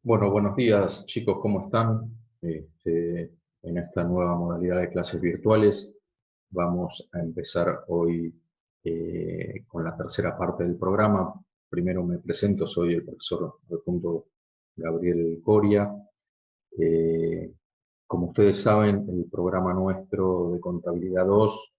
Bueno, buenos días chicos, ¿cómo están? En esta nueva modalidad de clases virtuales vamos a empezar hoy con la tercera parte del programa. Primero me presento, soy el profesor adjunto Gabriel Coria. Eh, Como ustedes saben, el programa nuestro de Contabilidad 2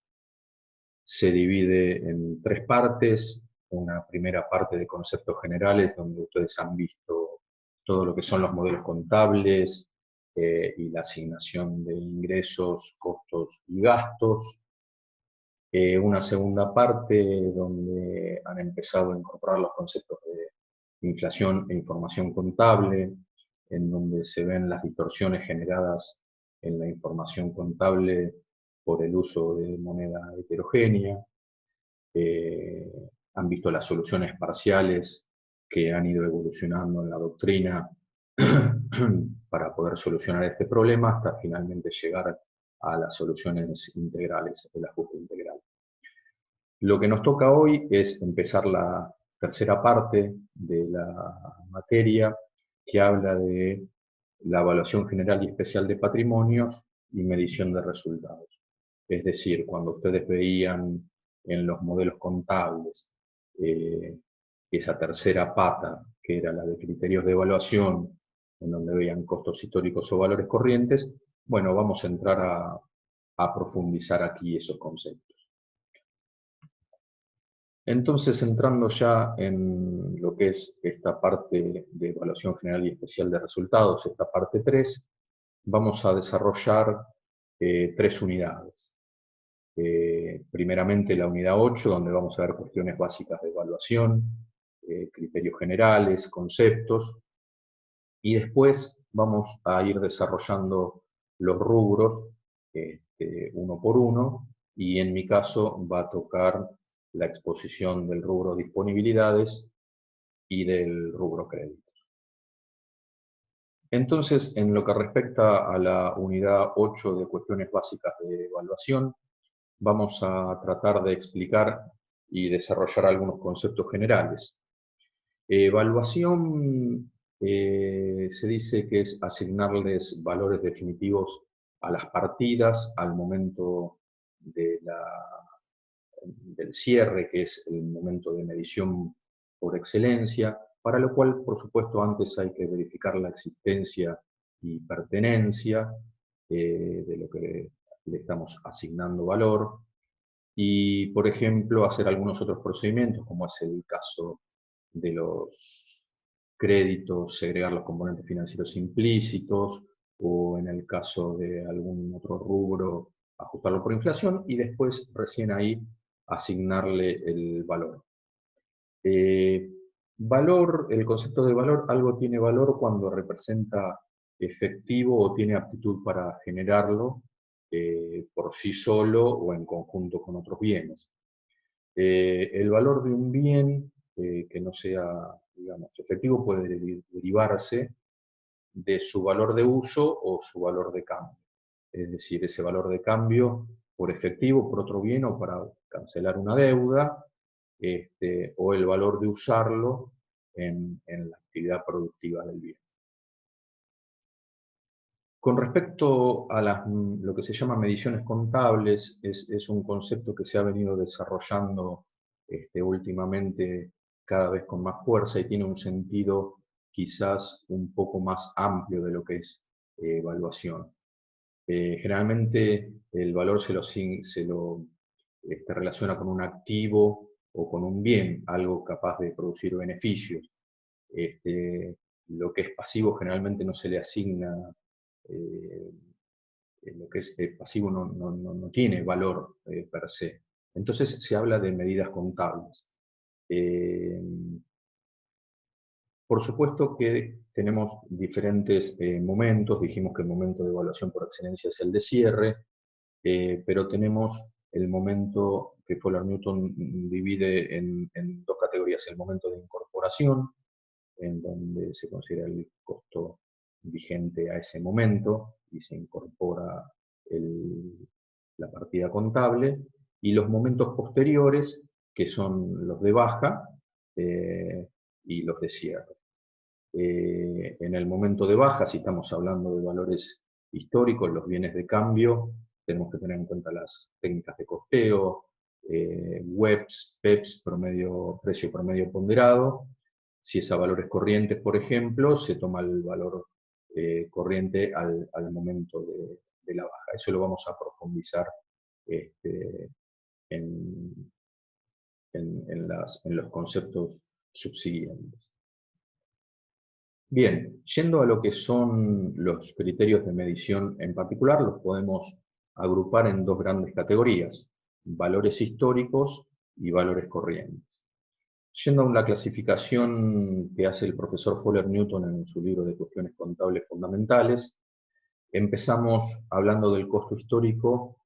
se divide en tres partes. Una primera parte de conceptos generales, donde ustedes han visto todo lo que son los modelos contables y la asignación de ingresos, costos y gastos. Una segunda parte donde han empezado a incorporar los conceptos de inflación e información contable, en donde se ven las distorsiones generadas en la información contable por el uso de moneda heterogénea. Han visto las soluciones parciales que han ido evolucionando en la doctrina para poder solucionar este problema hasta finalmente llegar a las soluciones integrales, el ajuste integral. Lo que nos toca hoy es empezar la tercera parte de la materia, que habla de la evaluación general y especial de patrimonios y medición de resultados. Es decir, cuando ustedes veían en los modelos contables eh, esa tercera pata, que era la de criterios de evaluación, en donde veían costos históricos o valores corrientes, bueno, vamos a entrar a profundizar aquí esos conceptos. Entonces, entrando ya en lo que es esta parte de evaluación general y especial de resultados, esta parte 3, vamos a desarrollar tres unidades. Primeramente la unidad 8, donde vamos a ver cuestiones básicas de evaluación, criterios generales, conceptos, y después vamos a ir desarrollando los rubros uno por uno, y en mi caso va a tocar la exposición del rubro disponibilidades y del rubro créditos. Entonces, en lo que respecta a la unidad 8 de cuestiones básicas de evaluación, vamos a tratar de explicar y desarrollar algunos conceptos generales. Evaluación se dice que es asignarles valores definitivos a las partidas al momento del cierre, que es el momento de medición por excelencia, para lo cual, por supuesto, antes hay que verificar la existencia y pertenencia de lo que le estamos asignando valor, y, por ejemplo, hacer algunos otros procedimientos, como es el caso de los créditos, segregar los componentes financieros implícitos, o en el caso de algún otro rubro, ajustarlo por inflación, y después recién ahí asignarle el valor. Eh, el concepto de valor, algo tiene valor cuando representa efectivo o tiene aptitud para generarlo por sí solo o en conjunto con otros bienes. El valor de un bien que no sea, digamos, efectivo puede derivarse de su valor de uso o su valor de cambio. Es decir, ese valor de cambio por efectivo, por otro bien o para cancelar una deuda, o el valor de usarlo en la actividad productiva del bien. Con respecto a lo que se llama mediciones contables, es un concepto que se ha venido desarrollando últimamente cada vez con más fuerza y tiene un sentido quizás un poco más amplio de lo que es evaluación. Generalmente el valor se lo relaciona con un activo o con un bien, algo capaz de producir beneficios. Lo que es pasivo generalmente no se le asigna, eh, lo que es pasivo no tiene valor per se. Entonces se habla de medidas contables. Eh, por supuesto que tenemos diferentes momentos, dijimos que el momento de evaluación por excelencia es el de cierre, pero tenemos el momento que Fuller-Newton divide en dos categorías: el momento de incorporación, en donde se considera el costo vigente a ese momento y se incorpora la partida contable, y los momentos posteriores, que son los de baja y los de cierre. En el momento de baja, si estamos hablando de valores históricos, los bienes de cambio, tenemos que tener en cuenta las técnicas de costeo, WEPs, PEPs, precio promedio ponderado. Si es a valores corrientes, por ejemplo, se toma el valor corriente al momento de la baja. Eso lo vamos a profundizar en, en los conceptos subsiguientes. Bien, yendo a lo que son los criterios de medición en particular, los podemos agrupar en dos grandes categorías, valores históricos y valores corrientes. Yendo a una clasificación que hace el profesor Fuller Newton en su libro de Cuestiones Contables Fundamentales, empezamos hablando del costo histórico,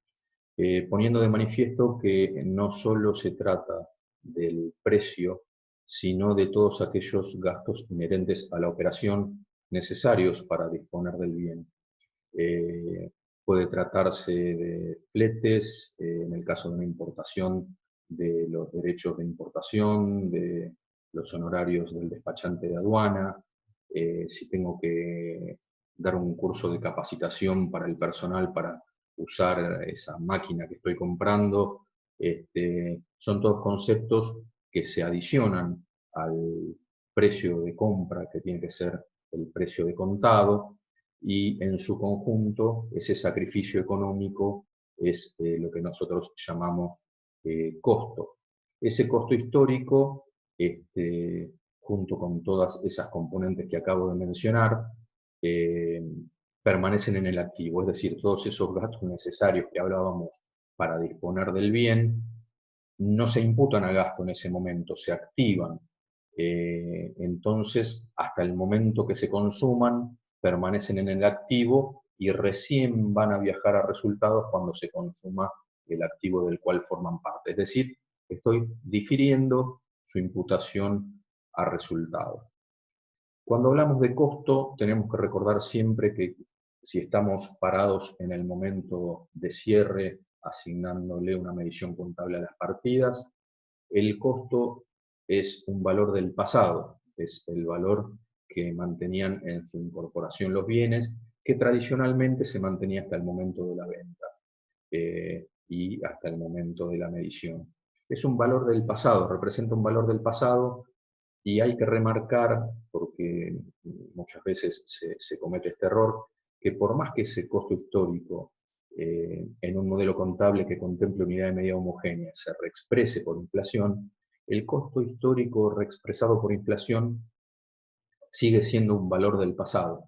poniendo de manifiesto que no solo se trata del precio, sino de todos aquellos gastos inherentes a la operación necesarios para disponer del bien. Puede tratarse de fletes, en el caso de una importación, de los derechos de importación, de los honorarios del despachante de aduana, si tengo que dar un curso de capacitación para el personal para usar esa máquina que estoy comprando. Son todos conceptos que se adicionan al precio de compra, que tiene que ser el precio de contado, y en su conjunto ese sacrificio económico es lo que nosotros llamamos costo. Ese costo histórico, junto con todas esas componentes que acabo de mencionar, eh, permanecen en el activo, es decir, todos esos gastos necesarios que hablábamos para disponer del bien, no se imputan a gasto en ese momento, se activan. Entonces, hasta el momento que se consuman, permanecen en el activo y recién van a viajar a resultados cuando se consuma el activo del cual forman parte. Es decir, estoy difiriendo su imputación a resultados. Cuando hablamos de costo, tenemos que recordar siempre que si estamos parados en el momento de cierre, asignándole una medición contable a las partidas, el costo es un valor del pasado, es el valor que mantenían en su incorporación los bienes, que tradicionalmente se mantenía hasta el momento de la venta y hasta el momento de la medición. Es un valor del pasado, representa un valor del pasado. Y hay que remarcar, porque muchas veces se comete este error, que por más que ese costo histórico en un modelo contable que contemple unidad de medida homogénea se reexprese por inflación, el costo histórico reexpresado por inflación sigue siendo un valor del pasado,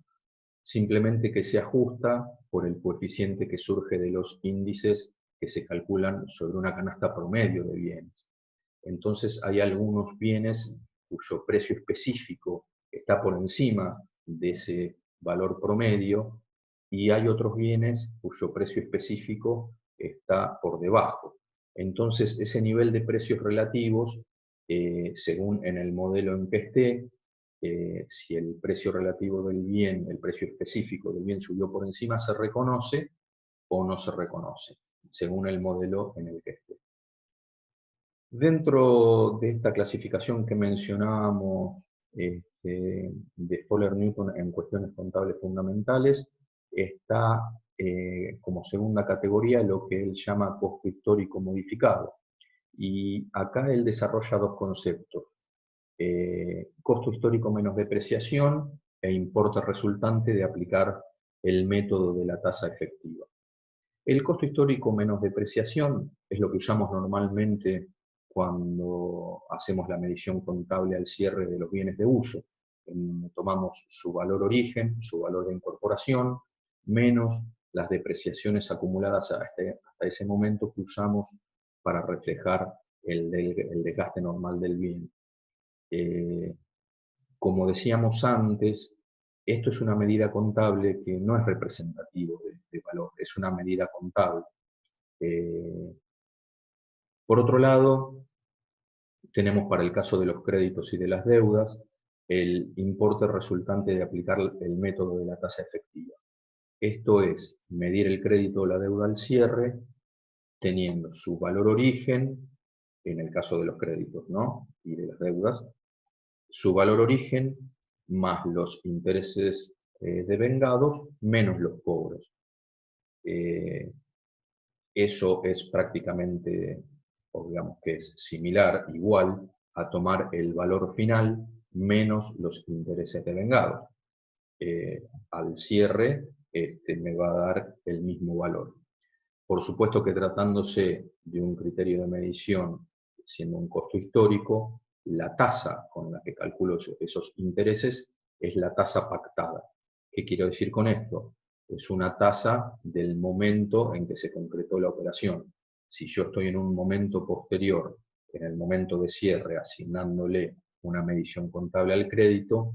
simplemente que se ajusta por el coeficiente que surge de los índices que se calculan sobre una canasta promedio de bienes. Entonces hay algunos bienes cuyo precio específico está por encima de ese valor promedio y hay otros bienes cuyo precio específico está por debajo. Entonces ese nivel de precios relativos, según en el modelo en que esté, si el precio relativo del bien, el precio específico del bien subió por encima, se reconoce o no se reconoce, según el modelo en el que esté. Dentro de esta clasificación que mencionábamos de Fuller Newton en cuestiones contables fundamentales, está como segunda categoría lo que él llama costo histórico modificado. Y acá él desarrolla dos conceptos, costo histórico menos depreciación e importe resultante de aplicar el método de la tasa efectiva. El costo histórico menos depreciación es lo que usamos normalmente cuando hacemos la medición contable al cierre de los bienes de uso. Tomamos su valor origen, su valor de incorporación, menos las depreciaciones acumuladas hasta ese momento que usamos para reflejar el desgaste normal del bien. Como decíamos antes, esto es una medida contable que no es representativo de valor, es una medida contable. Por otro lado, tenemos para el caso de los créditos y de las deudas, el importe resultante de aplicar el método de la tasa efectiva. Esto es medir el crédito o la deuda al cierre, teniendo su valor origen, en el caso de los créditos, ¿no? Y de las deudas, su valor origen más los intereses devengados, menos los cobros. Eso es prácticamente, o digamos que es similar, igual, a tomar el valor final menos los intereses devengados. Al cierre me va a dar el mismo valor. Por supuesto que tratándose de un criterio de medición, siendo un costo histórico, la tasa con la que calculo esos intereses es la tasa pactada. ¿Qué quiero decir con esto? Es una tasa del momento en que se concretó la operación. Si yo estoy en un momento posterior, en el momento de cierre, asignándole una medición contable al crédito,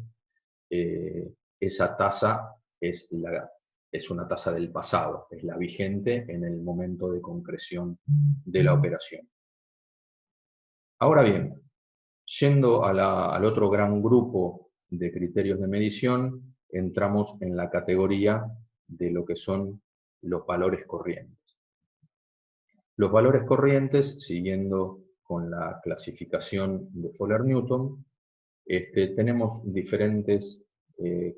esa tasa es una tasa del pasado, es la vigente en el momento de concreción de la operación. Ahora bien, yendo al otro gran grupo de criterios de medición, entramos en la categoría de lo que son los valores corrientes. Los valores corrientes, siguiendo con la clasificación de Fowler-Newton, tenemos diferentes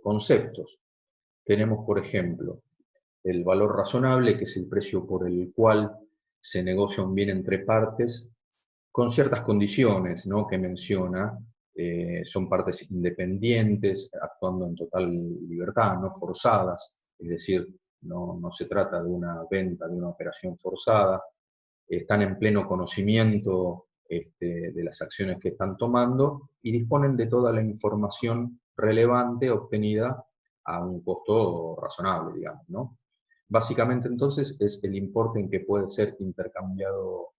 conceptos. Tenemos, por ejemplo, el valor razonable, que es el precio por el cual se negocia un bien entre partes, con ciertas condiciones, ¿no?, que menciona. Son partes independientes, actuando en total libertad, no forzadas, es decir, no se trata de una venta, de una operación forzada. Están en pleno conocimiento de las acciones que están tomando y disponen de toda la información relevante obtenida a un costo razonable, digamos, ¿no? Básicamente, entonces, es el importe en que puede ser intercambiado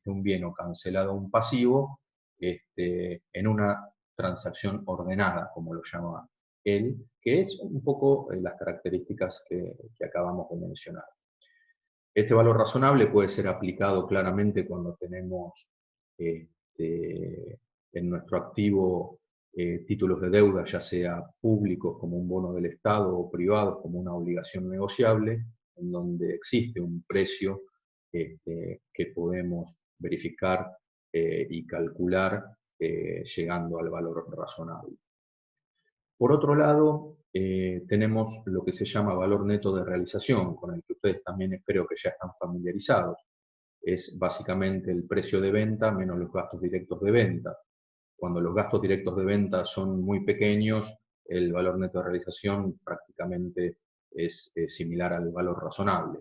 un bien o cancelado un pasivo en una transacción ordenada, como lo llama él, que es un poco las características que acabamos de mencionar. Este valor razonable puede ser aplicado claramente cuando tenemos en nuestro activo títulos de deuda, ya sea públicos como un bono del Estado o privados como una obligación negociable, en donde existe un precio que podemos verificar y calcular llegando al valor razonable. Por otro lado, tenemos lo que se llama valor neto de realización, con el que ustedes también espero que ya están familiarizados. Es básicamente el precio de venta menos los gastos directos de venta. Cuando los gastos directos de venta son muy pequeños, el valor neto de realización prácticamente es similar al valor razonable.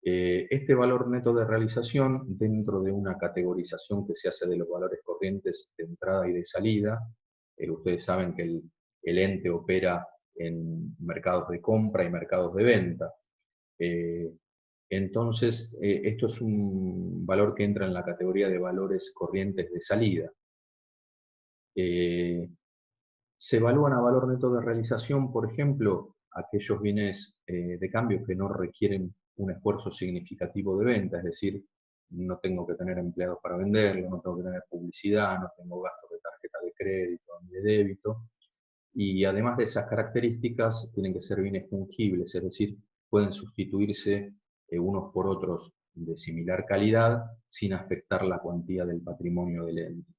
Este valor neto de realización, dentro de una categorización que se hace de los valores corrientes de entrada y de salida, ustedes saben que el ente opera en mercados de compra y mercados de venta. Entonces, esto es un valor que entra en la categoría de valores corrientes de salida. Se evalúan a valor neto de realización, por ejemplo, aquellos bienes de cambio que no requieren un esfuerzo significativo de venta, es decir, no tengo que tener empleados para venderlo, no tengo que tener publicidad, no tengo gastos de tarjeta de crédito ni de débito, y además de esas características, tienen que ser bienes fungibles, es decir, pueden sustituirse unos por otros de similar calidad sin afectar la cuantía del patrimonio del ente.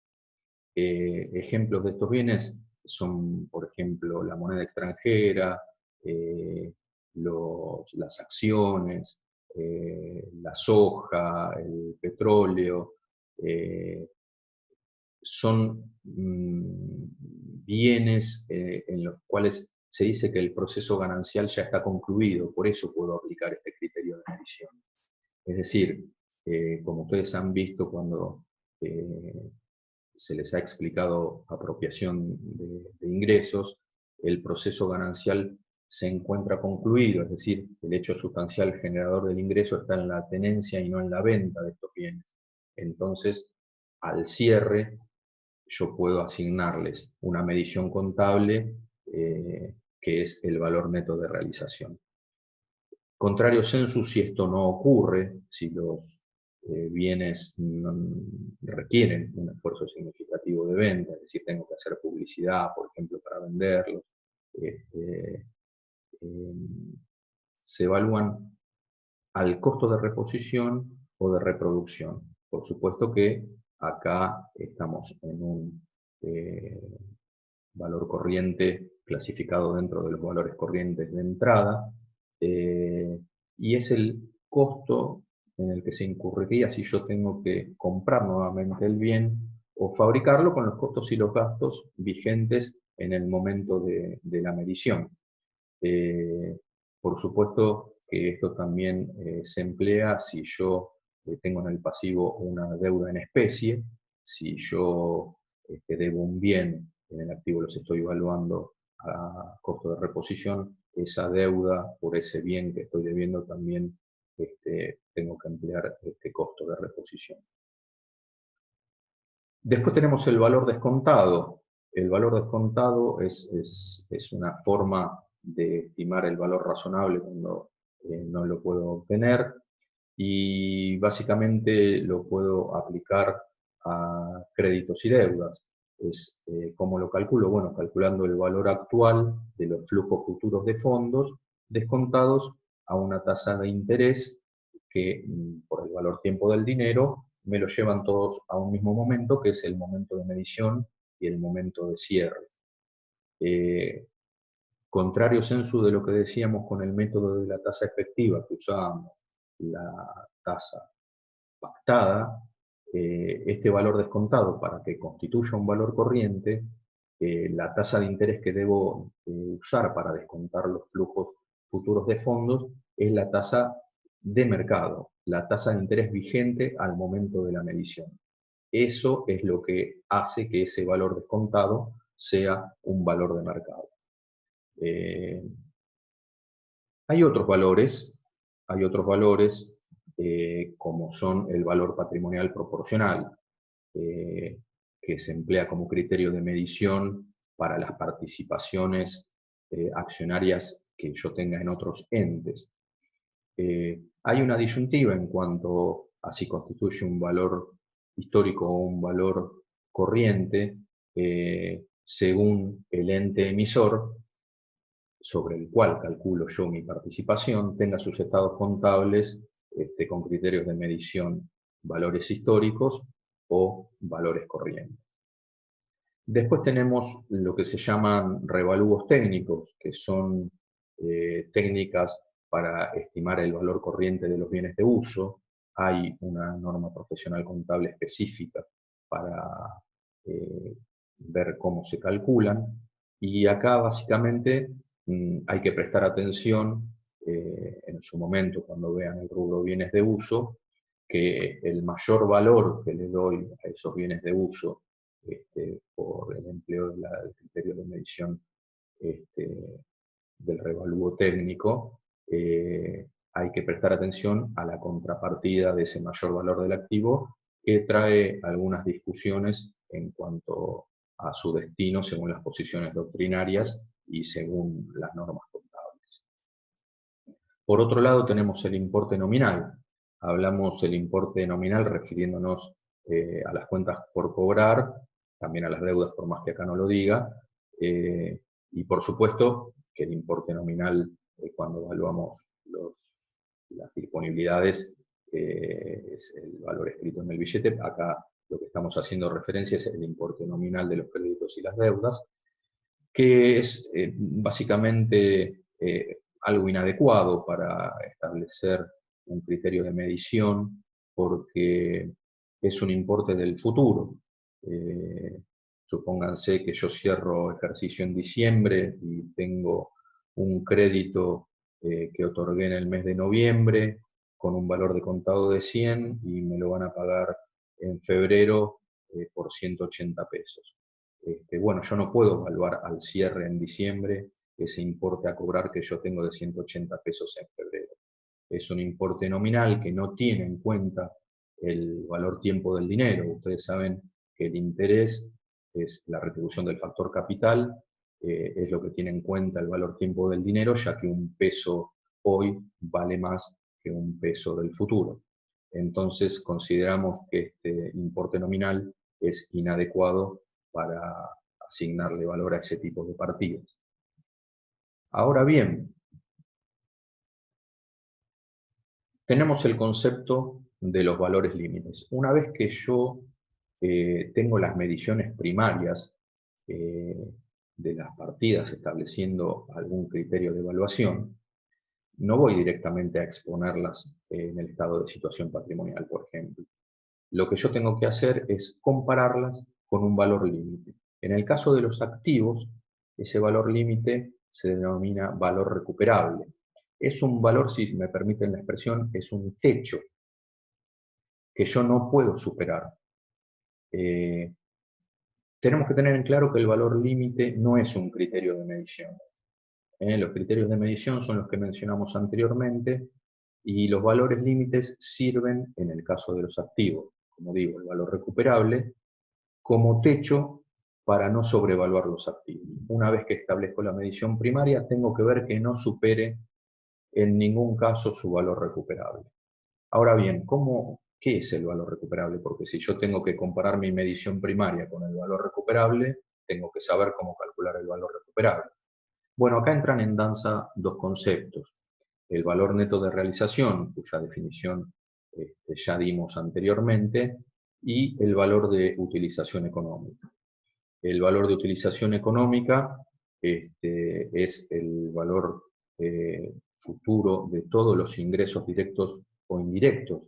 Ejemplos de estos bienes son, por ejemplo, la moneda extranjera, las acciones, la soja, el petróleo. Son bienes en los cuales se dice que el proceso ganancial ya está concluido, por eso puedo aplicar este criterio de medición. Es decir, como ustedes han visto cuando se les ha explicado apropiación de ingresos, el proceso ganancial se encuentra concluido, es decir, el hecho sustancial generador del ingreso está en la tenencia y no en la venta de estos bienes. Entonces, al cierre, yo puedo asignarles una medición contable que es el valor neto de realización. Contrario sensu, si esto no ocurre, si los bienes no requieren un esfuerzo significativo de venta, es decir, tengo que hacer publicidad, por ejemplo, para venderlos, este, se evalúan al costo de reposición o de reproducción. Por supuesto que acá estamos en un valor corriente clasificado dentro de los valores corrientes de entrada, y es el costo en el que se incurriría si yo tengo que comprar nuevamente el bien o fabricarlo con los costos y los gastos vigentes en el momento de la medición. Eh, por supuesto que esto también se emplea si yo tengo en el pasivo una deuda en especie, si yo debo un bien, en el activo los estoy evaluando a costo de reposición, esa deuda por ese bien que estoy debiendo también tengo que emplear este costo de reposición. Después tenemos el valor descontado. El valor descontado es una forma de estimar el valor razonable cuando no lo puedo obtener, y básicamente lo puedo aplicar a créditos y deudas. ¿Cómo lo calculo? Bueno, calculando el valor actual de los flujos futuros de fondos descontados a una tasa de interés que, por el valor tiempo del dinero, me lo llevan todos a un mismo momento, que es el momento de medición y el momento de cierre. Contrario sensu de lo que decíamos con el método de la tasa efectiva, que usábamos la tasa pactada, este valor descontado, para que constituya un valor corriente, la tasa de interés que debo usar para descontar los flujos futuros de fondos es la tasa de mercado, la tasa de interés vigente al momento de la medición. Eso es lo que hace que ese valor descontado sea un valor de mercado. Eh, hay otros valores como son el valor patrimonial proporcional, eh, que se emplea como criterio de medición para las participaciones accionarias que yo tenga en otros entes. Hay una disyuntiva en cuanto a si constituye un valor histórico o un valor corriente, según el ente emisor sobre el cual calculo yo mi participación tenga sus estados contables con criterios de medición, valores históricos o valores corrientes. Después tenemos lo que se llaman revalúos técnicos, que son técnicas para estimar el valor corriente de los bienes de uso. Hay una norma profesional contable específica para ver cómo se calculan. Y acá básicamente hay que prestar atención en su momento cuando vean el rubro bienes de uso, que el mayor valor que le doy a esos bienes de uso por el empleo del criterio de medición del revalúo técnico, hay que prestar atención a la contrapartida de ese mayor valor del activo, que trae algunas discusiones en cuanto a su destino según las posiciones doctrinarias y según las normas contables. Por otro lado tenemos el importe nominal. Hablamos del importe nominal refiriéndonos a las cuentas por cobrar, también a las deudas, por más que acá no lo diga, y por supuesto que el importe nominal, cuando evaluamos las disponibilidades, es el valor escrito en el billete. Acá lo que estamos haciendo referencia es el importe nominal de los créditos y las deudas, que es básicamente algo inadecuado para establecer un criterio de medición, porque es un importe del futuro. Supónganse que yo cierro ejercicio en diciembre y tengo un crédito que otorgué en el mes de noviembre con un valor de contado de 100 y me lo van a pagar en febrero por 180 pesos. Bueno, yo no puedo evaluar al cierre en diciembre ese importe a cobrar que yo tengo de 180 pesos en febrero. Es un importe nominal que no tiene en cuenta el valor tiempo del dinero. Ustedes saben que el interés es la retribución del factor capital, es lo que tiene en cuenta el valor tiempo del dinero, ya que un peso hoy vale más que un peso del futuro. Entonces consideramos que este importe nominal es inadecuado para asignarle valor a ese tipo de partidas. Ahora bien, tenemos el concepto de los valores límites. Una vez que yo tengo las mediciones primarias, de las partidas estableciendo algún criterio de evaluación, no voy directamente a exponerlas en el estado de situación patrimonial, por ejemplo. Lo que yo tengo que hacer es compararlas con un valor límite. En el caso de los activos, ese valor límite se denomina valor recuperable. Es un valor, si me permiten la expresión, es un techo que yo no puedo superar. Tenemos que tener en claro que el valor límite no es un criterio de medición. Los criterios de medición son los que mencionamos anteriormente y los valores límites sirven, en el caso de los activos, como digo, el valor recuperable, como techo para no sobrevaluar los activos. Una vez que establezco la medición primaria, tengo que ver que no supere en ningún caso su valor recuperable. Ahora bien, ¿qué es el valor recuperable? Porque si yo tengo que comparar mi medición primaria con el valor recuperable, tengo que saber cómo calcular el valor recuperable. Bueno, acá entran en danza dos conceptos. El valor neto de realización, cuya definición ya dimos anteriormente, y el valor de utilización económica. El valor de utilización económica es el valor futuro de todos los ingresos directos o indirectos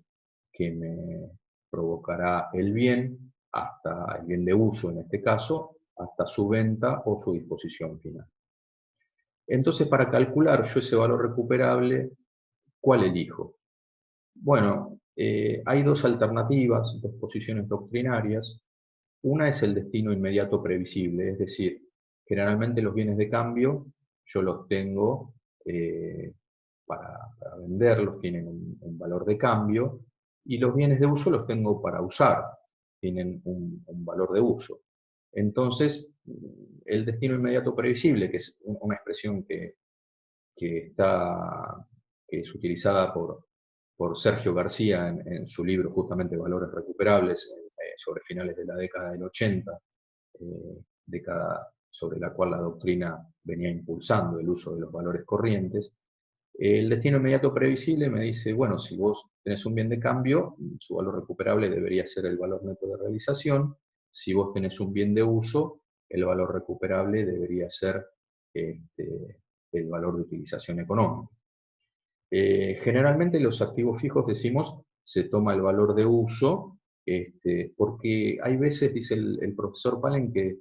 que me provocará el bien, hasta el bien de uso en este caso, hasta su venta o su disposición final. Entonces, para calcular yo ese valor recuperable, ¿cuál elijo? Bueno, hay dos alternativas, dos posiciones doctrinarias. Una es el destino inmediato previsible, es decir, generalmente los bienes de cambio yo los tengo para venderlos, tienen un valor de cambio, y los bienes de uso los tengo para usar, tienen un valor de uso. Entonces, el destino inmediato previsible, que es una expresión que es utilizada por Sergio García en su libro justamente Valores Recuperables, sobre finales de la década del 80, década sobre la cual la doctrina venía impulsando el uso de los valores corrientes. El destino inmediato previsible me dice, bueno, si vos tenés un bien de cambio, su valor recuperable debería ser el valor neto de realización. Si vos tenés un bien de uso, el valor recuperable debería ser el valor de utilización económica. Generalmente los activos fijos, decimos, se toma el valor de uso, porque hay veces, dice el profesor Palen, que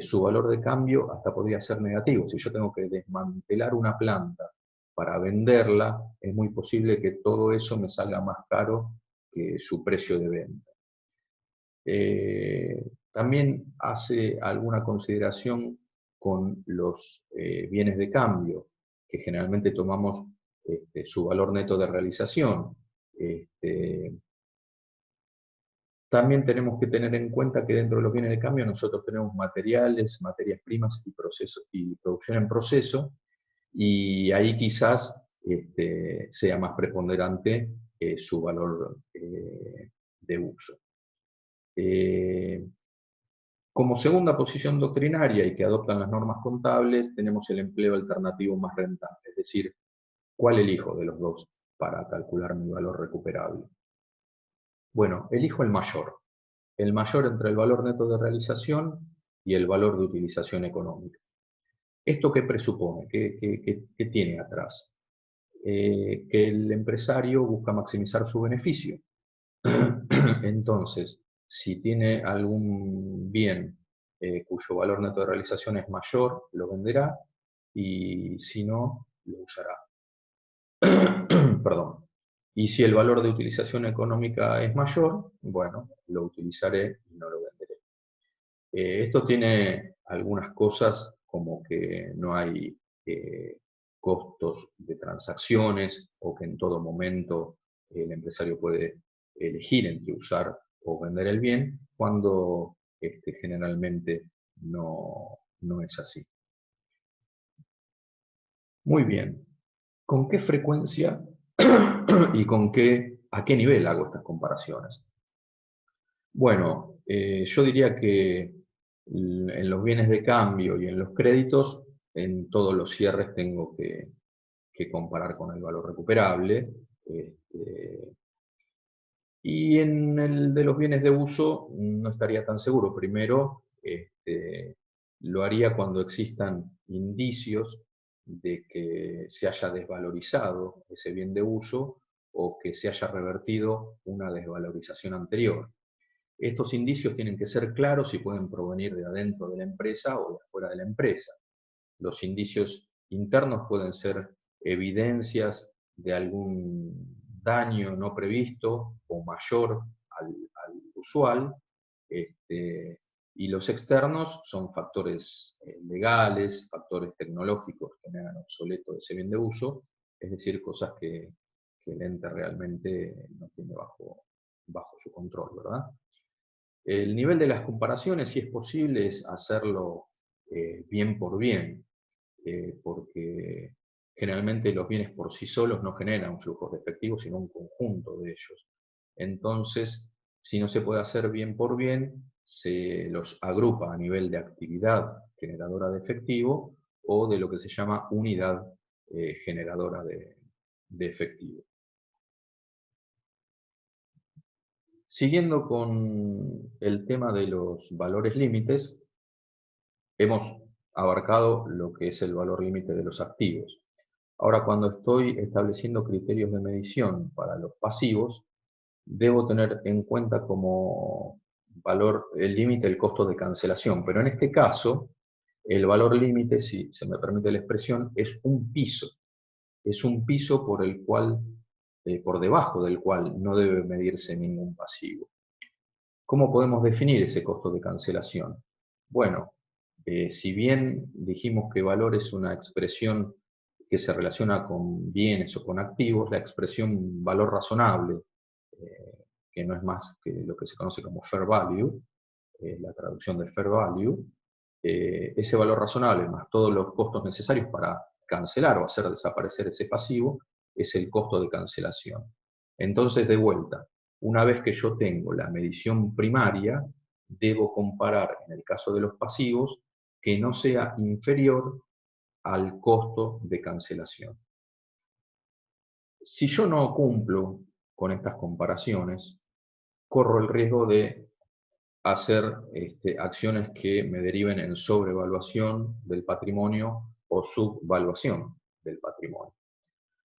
su valor de cambio hasta podría ser negativo. Si yo tengo que desmantelar una planta para venderla, es muy posible que todo eso me salga más caro que su precio de venta. También hace alguna consideración con los bienes de cambio, que generalmente tomamos su valor neto de realización. También tenemos que tener en cuenta que dentro de los bienes de cambio nosotros tenemos materiales, materias primas y producción en proceso, y ahí quizás sea más preponderante su valor de uso. Como segunda posición doctrinaria y que adoptan las normas contables, tenemos el empleo alternativo más rentable, es decir, ¿cuál elijo de los dos para calcular mi valor recuperable? Bueno, elijo el mayor entre el valor neto de realización y el valor de utilización económica. ¿Esto qué presupone? ¿Qué tiene atrás? Que el empresario busca maximizar su beneficio. Entonces, si tiene algún bien cuyo valor neto de realización es mayor, lo venderá, y si no, lo usará. Perdón. Y si el valor de utilización económica es mayor, bueno, lo utilizaré y no lo venderé. Esto tiene algunas cosas como que no hay costos de transacciones, o que en todo momento el empresario puede elegir entre usar o vender el bien, cuando generalmente no es así. Muy bien. ¿Con qué frecuencia y a qué nivel hago estas comparaciones? Bueno, yo diría que en los bienes de cambio y en los créditos, en todos los cierres tengo que comparar con el valor recuperable. Y en el de los bienes de uso no estaría tan seguro. Primero, Lo haría cuando existan indicios de que se haya desvalorizado ese bien de uso o que se haya revertido una desvalorización anterior. Estos indicios tienen que ser claros y pueden provenir de adentro de la empresa o de afuera de la empresa. Los indicios internos pueden ser evidencias de algún daño no previsto o mayor al usual, este, y los externos son factores legales, factores tecnológicos que me hagan obsoleto ese bien de uso, es decir, cosas que el ente realmente no tiene bajo su control, ¿verdad? El nivel de las comparaciones, si es posible, es hacerlo bien por bien, porque generalmente los bienes por sí solos no generan flujos de efectivo, sino un conjunto de ellos. Entonces, si no se puede hacer bien por bien, se los agrupa a nivel de actividad generadora de efectivo o de lo que se llama unidad generadora de efectivo. Siguiendo con el tema de los valores límites, hemos abarcado lo que es el valor límite de los activos. Ahora, cuando estoy estableciendo criterios de medición para los pasivos, debo tener en cuenta como valor el límite el costo de cancelación, pero en este caso, el valor límite, si se me permite la expresión, es un piso por el cual, por debajo del cual no debe medirse ningún pasivo. ¿Cómo podemos definir ese costo de cancelación? Bueno, si bien dijimos que valor es una expresión que se relaciona con bienes o con activos, la expresión valor razonable, que no es más que lo que se conoce como fair value, la traducción del fair value, ese valor razonable más todos los costos necesarios para cancelar o hacer desaparecer ese pasivo, es el costo de cancelación. Entonces, de vuelta, una vez que yo tengo la medición primaria, debo comparar, en el caso de los pasivos, que no sea inferior al costo de cancelación. Si yo no cumplo con estas comparaciones, corro el riesgo de hacer acciones que me deriven en sobrevaluación del patrimonio o subvaluación del patrimonio.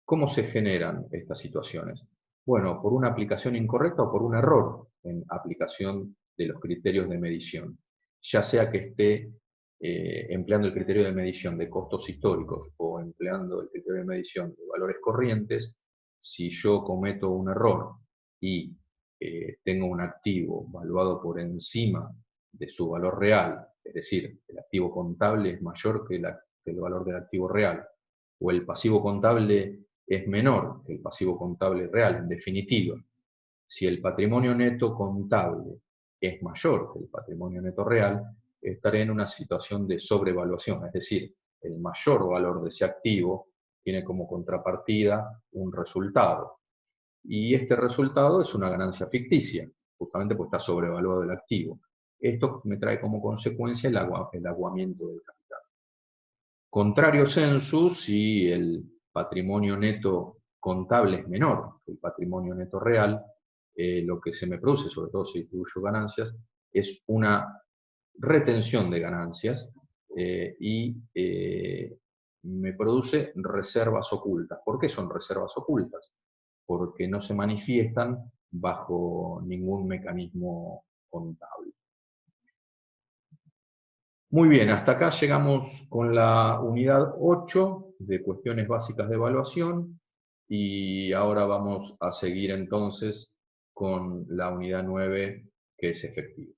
¿Cómo se generan estas situaciones? Bueno, por una aplicación incorrecta o por un error en aplicación de los criterios de medición. Ya sea que esté empleando el criterio de medición de costos históricos o empleando el criterio de medición de valores corrientes, si yo cometo un error y tengo un activo valuado por encima de su valor real, es decir, el activo contable es mayor que el valor del activo real, o el pasivo contable es menor que el pasivo contable real. En definitiva, si el patrimonio neto contable es mayor que el patrimonio neto real, estaré en una situación de sobrevaluación, es decir, el mayor valor de ese activo tiene como contrapartida un resultado. Y este resultado es una ganancia ficticia, justamente porque está sobrevaluado el activo. Esto me trae como consecuencia el aguamiento del capital. Contrario sensu, si el patrimonio neto contable es menor que el patrimonio neto real, lo que se me produce, sobre todo si distribuyo ganancias, es una retención de ganancias y me produce reservas ocultas. ¿Por qué son reservas ocultas? Porque no se manifiestan bajo ningún mecanismo contable. Muy bien, hasta acá llegamos con la unidad 8 de cuestiones básicas de evaluación y ahora vamos a seguir entonces con la unidad 9 que es efectivo.